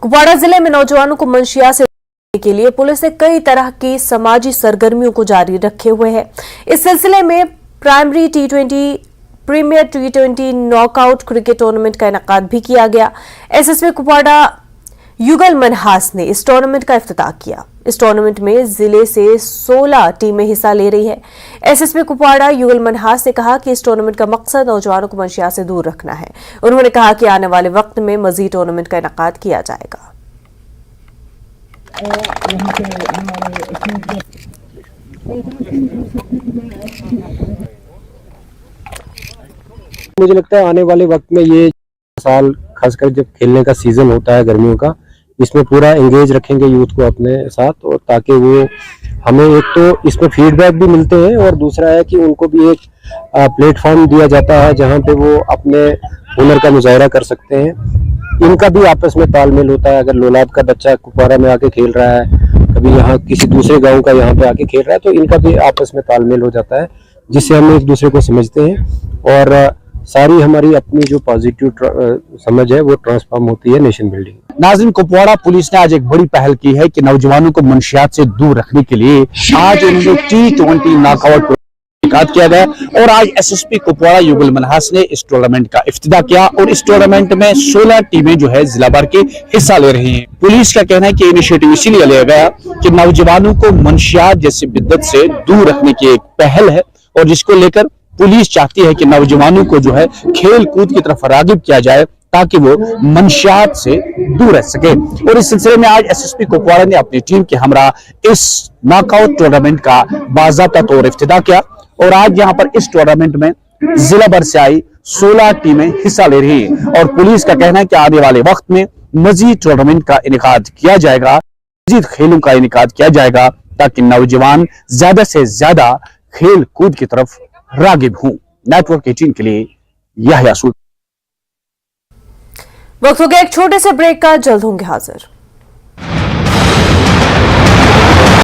कुपवाड़ा जिले में नौजवानों को मंशियात से रोकने के लिए पुलिस ने कई तरह की समाजी सरगर्मियों को जारी रखे हुए है। इस सिलसिले में प्रीमियर टी20 नॉकआउट क्रिकेट टूर्नामेंट का इनेकाद भी किया गया। एसएसपी कुपवाड़ा युगल मनहास ने इस टूर्नामेंट का इफ्तिताह किया। इस टूर्नामेंट में जिले से 16 टीमें हिस्सा ले रही है। एसएसपी कुपवाड़ा युगल मनहास ने कहा कि इस टूर्नामेंट का मकसद नौजवानों को मंशियात से दूर रखना है। उन्होंने कहा कि आने वाले वक्त में मजीद टूर्नामेंट का इनेकाद किया जाएगा। मुझे लगता है आने वाले वक्त में ये साल खासकर जब खेलने का सीजन होता है गर्मियों का, इसमें पूरा एंगेज रखेंगे यूथ को अपने साथ, और ताकि वो हमें एक तो इसमें फीडबैक भी मिलते हैं और दूसरा है कि उनको भी एक प्लेटफॉर्म दिया जाता है जहां पे वो अपने हुनर का मुजाहरा कर सकते हैं। इनका भी आपस में तालमेल होता है। अगर लोलाब का बच्चा कुपवाड़ा में आके खेल रहा है, कभी यहाँ किसी दूसरे गाँव का यहाँ पे आके खेल रहा है, तो इनका भी आपस में तालमेल हो जाता है, जिससे हम एक दूसरे को समझते हैं और सारी हमारी अपनी जो पॉजिटिव समझ है वो ट्रांसफॉर्म होती है नेशन बिल्डिंग। नाज़रीन, कुपवाड़ा पुलिस ने आज एक बड़ी पहल की है कि नौजवानों को मंशियात से दूर रखने के लिए आज उन्होंने T20 नॉकआउट इनेकाद किया गया और आज एसएसपी कुपवाड़ा युगल मनहास ने इस टूर्नामेंट का इफ्तिताह किया और इस टूर्नामेंट में 16 टीमें जो है जिला भर के हिस्सा ले रही हैं। पुलिस का कहना है कि इनिशिएटिव इसीलिए लिया गया कि नौजवानों को मंशियात जैसी बिद्दत से दूर रखने की एक पहल है और जिसको लेकर पुलिस चाहती है कि नौजवानों को जो है खेल कूद की तरफ रागिब किया जाए ताकि वो मंशियात से दूर रह सके। और इस सिलसिले में आज एसएसपी कुपवाड़ा ने अपनी टीम के हमरा इस नॉकआउट टूर्नामेंट का बाज़ाब्ता तौर इफ्तिताह किया और आज यहाँ पर इस टूर्नामेंट में जिला भर से आई 16 टीमें हिस्सा ले रही हैं और पुलिस का कहना है कि आने वाले वक्त में मजीद टूर्नामेंट का इनेकाद किया जाएगा, मजीद खेलों का इनेकाद किया जाएगा ताकि नौजवान ज्यादा से ज्यादा खेल कूद की तरफ रागिब हूं। नेटवर्क 18 के लिए याह्या सुल्तान। वक्त हो गया एक छोटे से ब्रेक का, जल्द होंगे हाजिर।